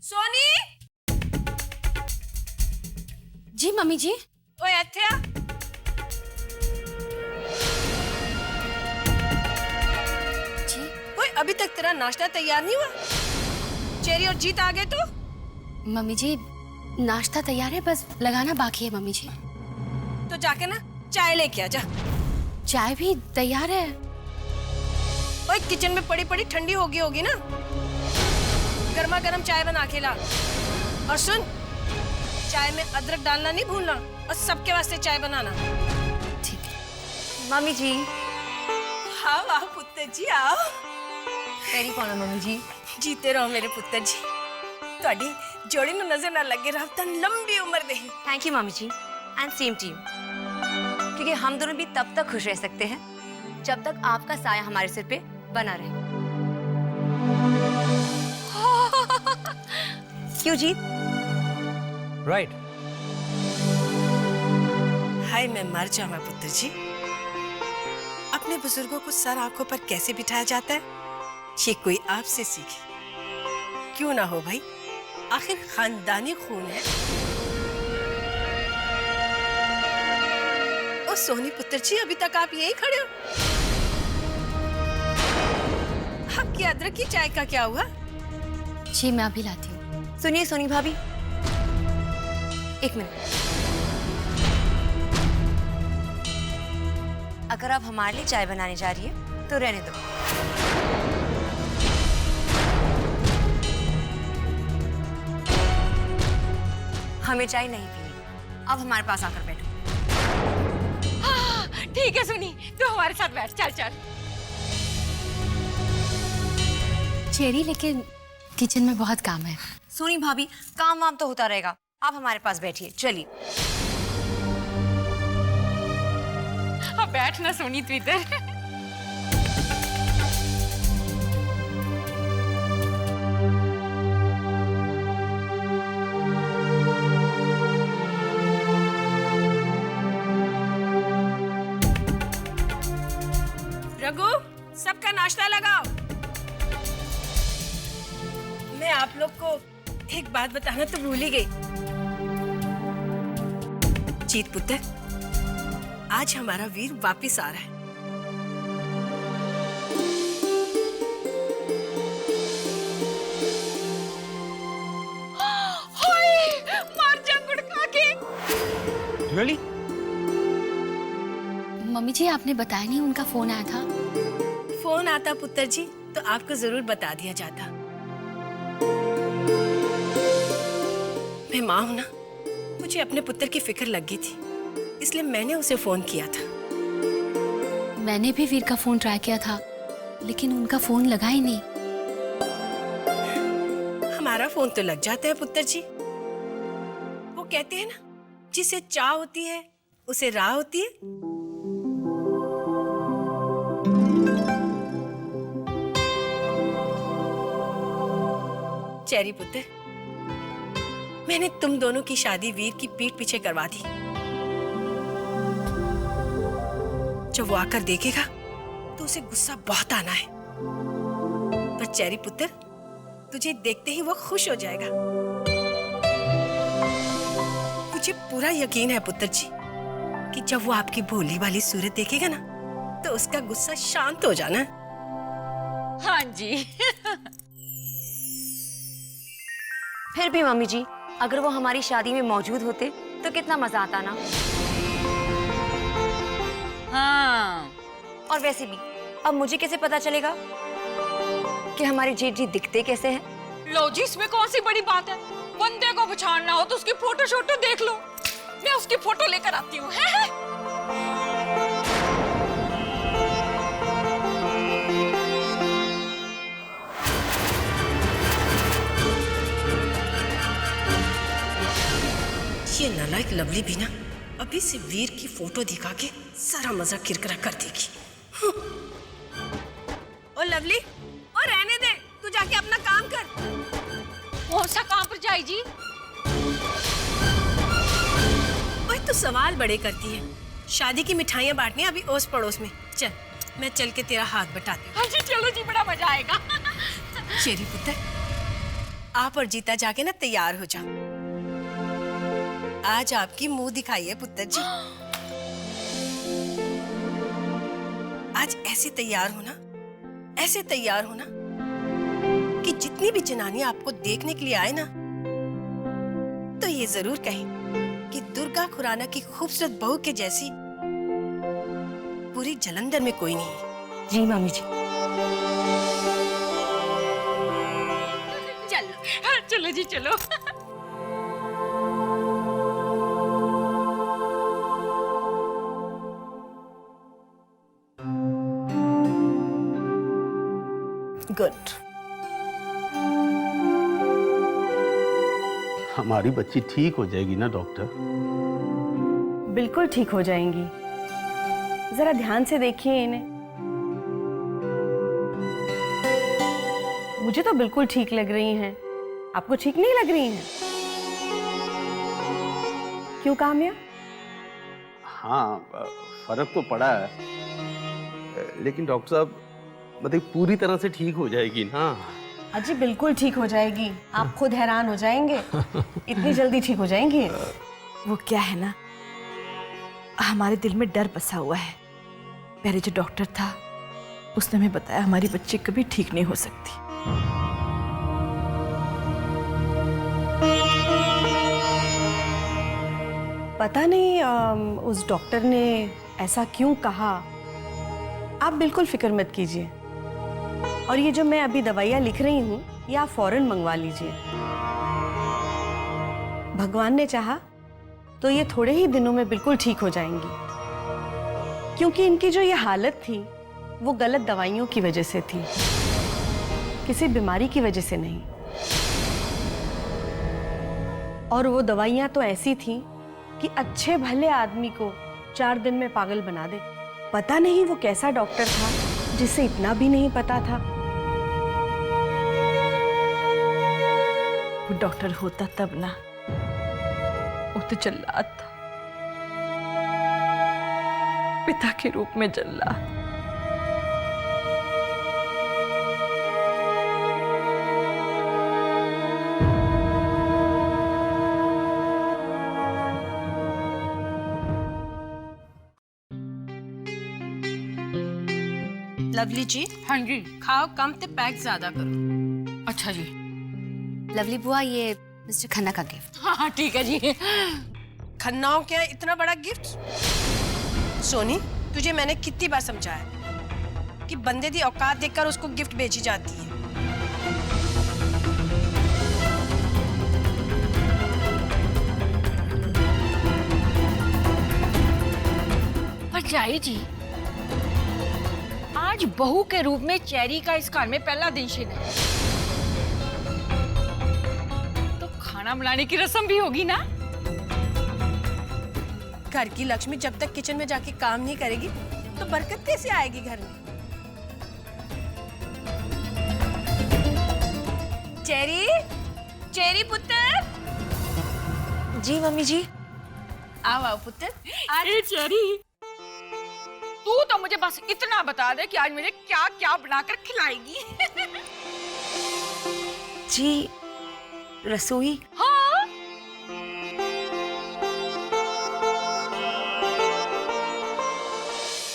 Soni ji mummy जी। ओए ਇੱਥੇ आ। जी ओए अभी तक तेरा नाश्ता तैयार नहीं हुआ? चेरी और जीत आ गए तो? मम्मी जी, नाश्ता तैयार है, बस लगाना बाकी है मम्मी जी। तो जाके ना चाय लेके आ जा। चाय भी तैयार है। ओए किचन में पड़ी पड़ी ठंडी होगी ना, गर्मा गर्म चाय बना के ला। और सुन, चाय में अदरक डालना नहीं भूलना, और सबके वास्ते चाय बनाना। ठीक है मम्मी जी। हाँ वाह पुत्र जी आओ। तेरी कौन है मम्मी जी? जीते रहो मेरे पुत्र जी, ਤੁਹਾਡੀ जोड़ी ਨੂੰ नजर ना लगे, रब तक लंबी उम्र दे। Thank you mummy ji and same to you. क्योंकि हम दोनों भी तब तक खुश रह सकते हैं जब तक आपका साया हमारे सिर पे बना रहे। क्यों जीत? राइट। हाय मैं मर जाऊं पुत्र जी। अपने बुजुर्गों को सर आंखों पर कैसे बिठाया जाता है, ये कोई आपसे सीखे। क्यों ना हो भाई, आखिर खानदानी खून है। ओ सोनी पुत्र जी, अभी तक आप यही खड़े हो? आपकी अदरक की चाय का क्या हुआ? जी मैं अभी लाती हूँ। सुनिए सोनी भाभी, एक मिनट। अगर आप हमारे लिए चाय बनाने जा रही है तो रहने दो। हमें चाय नहीं पीनी, अब हमारे पास आकर बैठो। ठीक है सुनी, तो हमारे साथ बैठ। चल चल। चेरी, लेकिन किचन में बहुत काम है। सोनी भाभी, काम वाम तो होता रहेगा, आप हमारे पास बैठिए। चलिए। अब बैठ ना सोनी तू इधर। रघु, सबका नाश्ता लगाओ। मैं आप लोग को एक बात बताना तो भूल ही गई। जीत पुत्र, आज हमारा वीर वापिस आ रहा है। मार जा गुड़का के। रियली? मम्मी जी, आपने बताया नहीं उनका फोन आया था? फोन आता पुत्र जी तो आपको जरूर बता दिया जाता। मैं माँ हूं ना, मुझे अपने पुत्र की फिक्र लग गई थी, इसलिए मैंने उसे फोन किया था। मैंने भी वीर का फोन ट्राई किया था, लेकिन उनका फोन लगा ही नहीं। हमारा फोन तो लग जाता है पुत्र जी। वो कहते हैं ना, जिसे चाह होती है उसे राह होती है। चेरी पुत्र, मैंने तुम दोनों की शादी वीर की पीठ पीछे करवा दी। जब वो आकर देखेगा तो उसे गुस्सा बहुत आना है, पर चेरी पुत्र, तुझे देखते ही वो खुश हो जाएगा। मुझे पूरा यकीन है पुत्र जी कि जब वो आपकी भोली वाली सूरत देखेगा ना, तो उसका गुस्सा शांत हो जाना। हाँ जी। फिर भी मम्मी जी, अगर वो हमारी शादी में मौजूद होते तो कितना मजा आता ना। हाँ। और वैसे भी अब मुझे कैसे पता चलेगा कि हमारे जेठ जी दिखते कैसे हैं? लो जी, इसमें कौन सी बड़ी बात है? बंदे को पहचानना हो तो उसकी फोटो शोटो देख लो। मैं उसकी फोटो लेकर आती हूँ। ये नालायक लवली भी ना अभी से वीर की फोटो दिखा के सारा मजा किरकिरा कर देगी। ओ लवली, ओ रहने दे, तू जाके अपना काम कर। कौन सा काम पर जाई जी? ओए तू सवाल बड़े करती है। शादी की मिठाइयाँ बांटनी अभी ओस पड़ोस में। चल, मैं चल के तेरा हाथ बटाती हूँ। हाँ जी चलो जी, बड़ा मजा आएगा। चेरी पुत्र, आप और जीता जाके ना तैयार हो जाओ। आज आपकी मुंह दिखाई है पुत्र जी। आज ऐसे तैयार होना, ऐसे तैयार होना कि जितनी भी जनानियां आपको देखने के लिए आए ना, तो ये जरूर कहें कि दुर्गा खुराना की खूबसूरत बहू के जैसी पूरी जलंधर में कोई नहीं। जी मम्मी जी। हाँ, चलो जी चलो। गुड। हमारी बच्ची ठीक हो जाएगी ना डॉक्टर? बिल्कुल ठीक हो जाएंगी। जरा ध्यान से देखिए इन्हें। मुझे तो बिल्कुल ठीक लग रही हैं। आपको ठीक नहीं लग रही हैं? क्यों काम्या? हाँ, फर्क तो पड़ा है, लेकिन डॉक्टर साहब मतलब पूरी तरह से ठीक हो जाएगी ना? अजी बिल्कुल ठीक हो जाएगी। आप खुद हैरान हो जाएंगे, इतनी जल्दी ठीक हो जाएंगी। वो क्या है ना, हमारे दिल में डर बसा हुआ है। पहले जो डॉक्टर था उसने हमें बताया हमारी बच्ची कभी ठीक नहीं हो सकती। पता नहीं उस डॉक्टर ने ऐसा क्यों कहा। आप बिल्कुल फिक्र मत कीजिए। और ये जो मैं अभी दवाइयाँ लिख रही हूँ, ये आप फौरन मंगवा लीजिए। भगवान ने चाहा तो ये थोड़े ही दिनों में बिल्कुल ठीक हो जाएंगी, क्योंकि इनकी जो ये हालत थी वो गलत दवाइयों की वजह से थी, किसी बीमारी की वजह से नहीं। और वो दवाइयाँ तो ऐसी थी कि अच्छे भले आदमी को 4 दिन में पागल बना दे। पता नहीं वो कैसा डॉक्टर था जिसे इतना भी नहीं पता था। वो डॉक्टर होता तब ना, वो तो जल्लाद था, पिता के रूप में जल्लाद। लवली जी, हाँ जी। खाओ कम ते पैक ज्यादा करो। अच्छा जी। लवली बुआ, ये मिस्टर खन्ना का गिफ्ट। हाँ हाँ ठीक है जी। खन्नाओं क्या इतना बड़ा गिफ्ट? सोनी, तुझे मैंने कितनी बार समझाया कि बंदे दी औकात देखकर उसको गिफ्ट भेजी जाती है। भरजाई जी, आज बहू के रूप में चेरी का इस घर में पहला दिन है, तो खाना बनाने की रस्म भी होगी ना? घर की लक्ष्मी जब तक किचन में जाके काम नहीं करेगी तो बरकत कैसे आएगी घर में? चेरी, चेरी पुत्र। जी मम्मी जी। आओ आओ पुत्र। अरे चेरी, तू तो मुझे बस इतना बता दे कि आज मुझे क्या क्या बनाकर खिलाएगी। जी, रसोई। हाँ।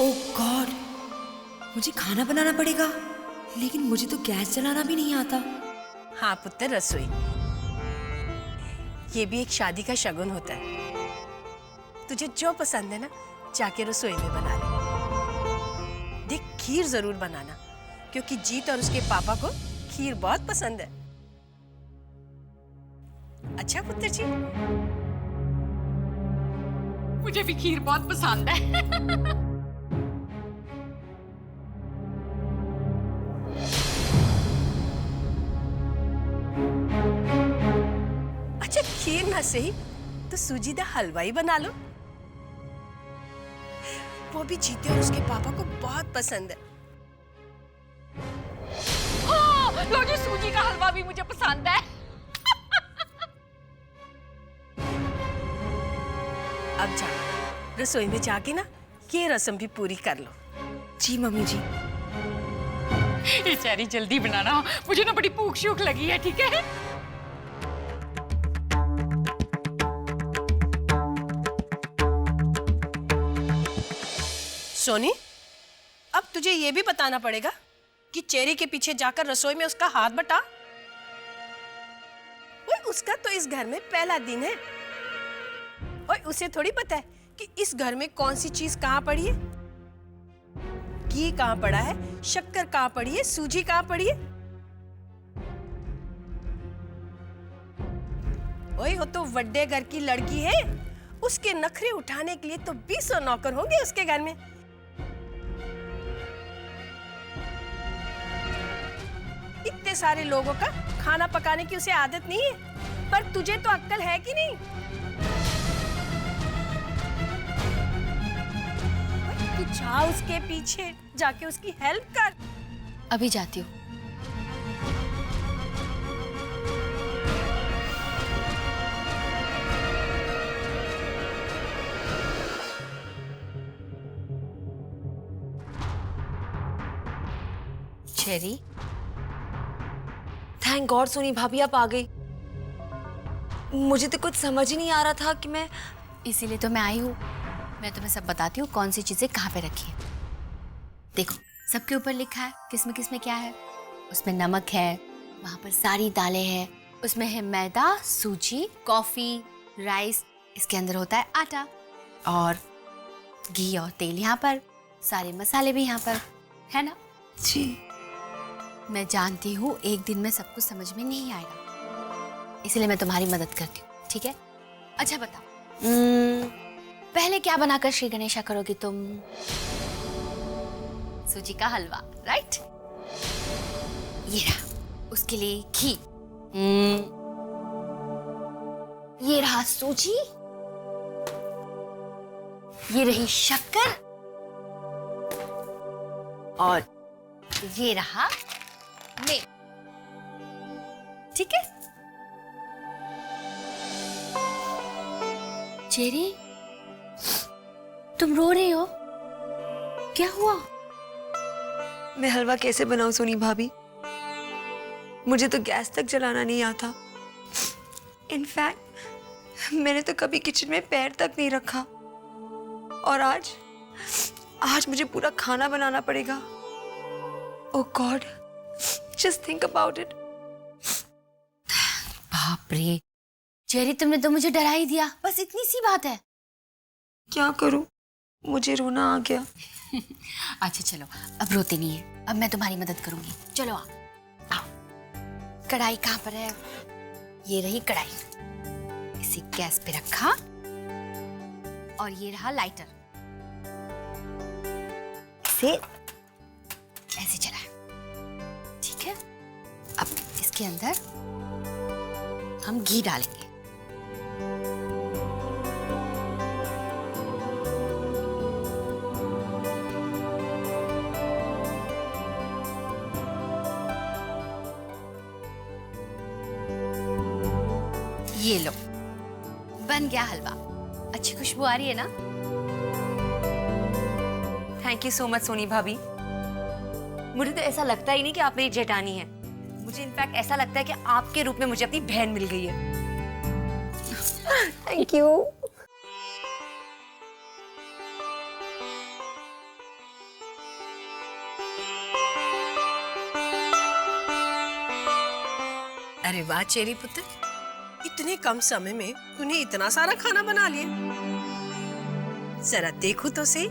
ओह गॉड, मुझे खाना बनाना पड़ेगा, लेकिन मुझे तो गैस जलाना भी नहीं आता। हाँ पुत्र, रसोई ये भी एक शादी का शगुन होता है। तुझे जो पसंद है ना, जाके रसोई में बना ले। देख, खीर जरूर बनाना, क्योंकि जीत और उसके पापा को खीर बहुत पसंद है। अच्छा पुत्र जी। मुझे भी खीर बहुत पसंद है। अच्छा, खीर ना सही तो सूजी दा हलवा ही बना लो। वो भी जीते और उसके पापा को बहुत पसंद है। हाँ, लो जी, सूजी का हलवा भी मुझे पसंद है। अब जा रसोई में जाके ना ये रस्म भी पूरी कर लो। जी मम्मी जी। ये चेरी जल्दी बनाना, मुझे ना बड़ी भूख शूख लगी है, ठीक है? सोनी, अब तुझे ये भी बताना पड़ेगा कि चेरी के पीछे जाकर रसोई में उसका हाथ बटा। ओए, उसका तो इस घर में पहला दिन है। और उसे थोड़ी पता है कि इस घर में कौन सी चीज कहाँ पड़ी है। घी कहाँ पड़ा है, शक्कर कहाँ पड़ी है, सूजी कहाँ पड़ी है। ओए, वो तो वड्डे घर की लड़की है, उसके नखरे उठाने के लिए तो 20 नौकर होंगे उसके घर में। इतने सारे लोगों का खाना पकाने की उसे आदत नहीं है, पर तुझे तो अक्ल है कि नहीं? तू जा उसके पीछे, जाके उसकी हेल्प कर। अभी जाती हूँ। चेरी, थैंक गॉड सोनी भाभी आप आ गई। मुझे तो कुछ समझ ही नहीं आ रहा था कि मैं इसीलिए तो मैं आई हूँ। मैं तुम्हें सब बताती हूँ कौन सी चीजें कहाँ पे रखी है। देखो, सबके ऊपर लिखा है किस में क्या है। उसमें नमक है, वहाँ पर सारी दालें हैं, उसमें है मैदा, सूजी, कॉफी, राइस, इसके अंदर होता है आटा, और घी और तेल यहाँ पर, सारे मसाले भी यहाँ पर है ना। जी मैं जानती हूँ एक दिन में सब कुछ समझ में नहीं आएगा, इसलिए मैं तुम्हारी मदद करती हूँ, ठीक है। अच्छा बताओ, पहले क्या बनाकर श्री गणेशा करोगी तुम? सूजी का हलवा, राइट। ये रहा उसके लिए घी, ये रहा सूजी, ये रही शक्कर, और ये रहा में, ठीक है। चेरी, तुम रो रही हो, क्या हुआ? मैं हलवा कैसे बनाऊं सोनी भाभी? मुझे तो गैस तक जलाना नहीं आता। इनफैक्ट मैंने तो कभी किचन में पैर तक नहीं रखा, और आज मुझे पूरा खाना बनाना पड़ेगा। Oh god, just think about it. बाप रे चेरी, तुमने तो मुझे डरा ही दिया। बस इतनी सी बात है। क्या करूं, मुझे रोना आ गया। अच्छा चलो, अब रोते नहीं है, अब मैं तुम्हारी मदद करूंगी। चलो आओ। कढ़ाई कहाँ पर है? ये रही कढ़ाई, इसे गैस पे रखा, और ये रहा लाइटर, इसे ऐसे चलाया, ठीक है। अब इसके अंदर हम घी डालेंगे। ये लो, बन गया हलवा। अच्छी खुशबू आ रही है ना? Thank you so much Soni भाभी। मुझे तो ऐसा लगता ही नहीं कि आप मेरी जेठानी है। मुझे इनफैक्ट ऐसा लगता है कि आपके रूप में मुझे अपनी बहन मिल गई है। Thank you. अरे वाह चेरी पुत्र, इतने कम समय में तूने इतना सारा खाना बना लिया। जरा देखो तो सही।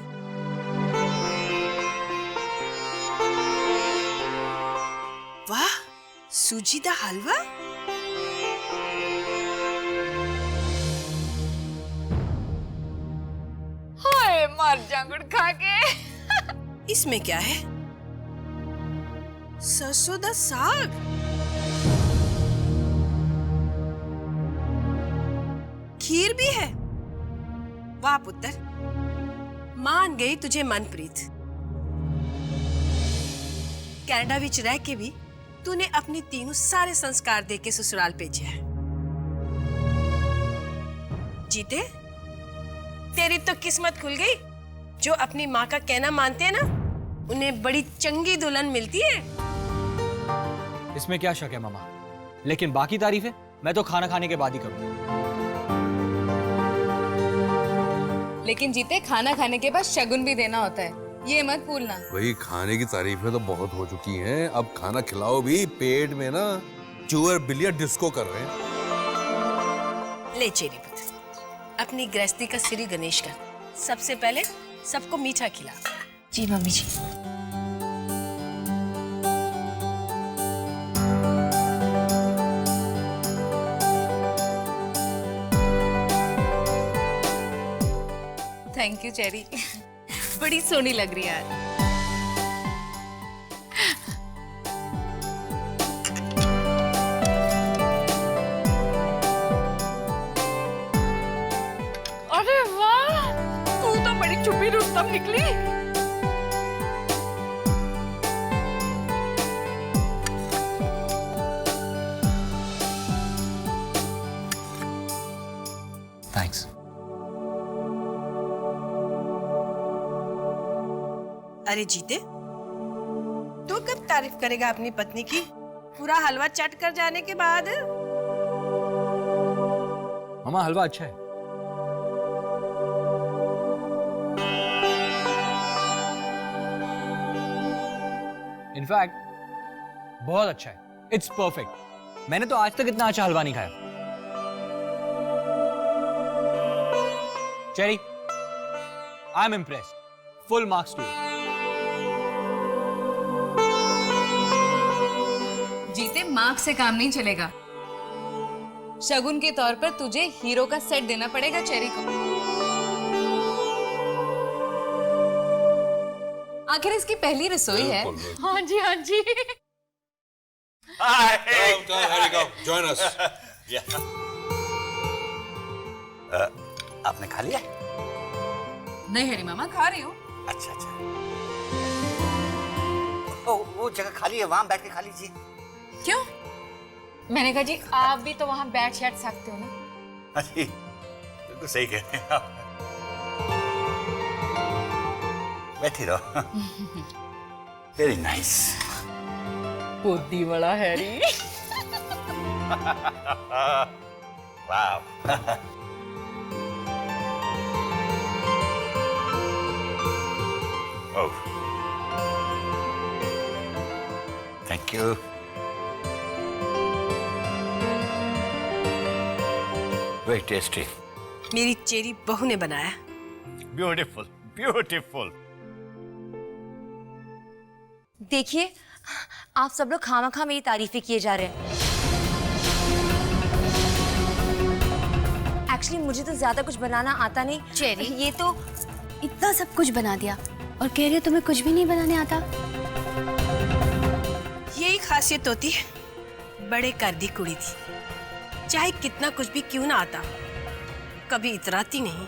वाह, सूजी दा हलवा। हाय मर जांगड़ खा के। इसमें क्या है? सरसों दा साग। खीर भी है। वाह पुत्र, मान गई तुझे मनप्रीत। कनाडा विच रह के भी तूने अपनी तीनों सारे संस्कार दे के ससुराल भेजे हैं। जीते, तेरी तो किस्मत खुल गई। जो अपनी माँ का कहना मानते हैं ना, उन्हें बड़ी चंगी दुल्हन मिलती है। इसमें क्या शक है मामा, लेकिन बाकी तारीफें मैं तो खाना खाने के बाद ही करूंगा। लेकिन जीते, खाना खाने के बाद शगुन भी देना होता है। ये मत भूलना। वही खाने की तारीफें तो बहुत हो चुकी हैं, अब खाना खिलाओ भी, पेट में ना चूहे बिल्लियां डिस्को कर रहे हैं। ले चेरी पुत्र, अपनी गृहस्थी का श्री गणेश का सबसे पहले सबको मीठा खिला। जी mummy ji. Thank you Cherry, बड़ी सोनी लग रही है आज। अरे वाह, तू तो बड़ी छुपी रुस्तम निकली। थैंक्स। अरे जीते, तू कब तारीफ करेगा अपनी पत्नी की? पूरा हलवा चट कर जाने के बाद। मामा हलवा अच्छा है। इनफैक्ट बहुत अच्छा है। It's perfect. मैंने तो आज तक इतना अच्छा हलवा नहीं खाया। Cherry, I am impressed. Full marks to you. जीते, मार्क्स से काम नहीं चलेगा। शगुन के तौर पर तुझे हीरो का सेट देना पड़ेगा चेरी को। आखिर इसकी पहली रसोई है। हाँ जी, हाँ जी। Join us. आपने खा लिया? नहीं हरी मामा, खा रही हूँ। अच्छा अच्छा। वो जगह खाली है, वहां बैठ के खा लीजिए। क्यों? मैंने कहा जी आप भी तो वहां बैठ सकते हो ना। अरे बिल्कुल सही कह रहे हैं आप। बैठी रहो। Very nice. बुद्धि बड़ा हैरी। वाह। ओह, थैंक यू। Very tasty. मेरी चेरी बहू ने बनाया। Beautiful beautiful. देखिए, आप सब लोग खामखा मेरी तारीफें किए जा रहे हैं। एक्चुअली मुझे तो ज्यादा कुछ बनाना आता नहीं। चेरी, ये तो इतना सब कुछ बना दिया और कह रही हो तुम्हें कुछ भी नहीं बनाने आता। यही खासियत होती है बड़े कर दी कुड़ी थी। चाहे कितना कुछ भी क्यों ना आता, कभी इतराती नहीं।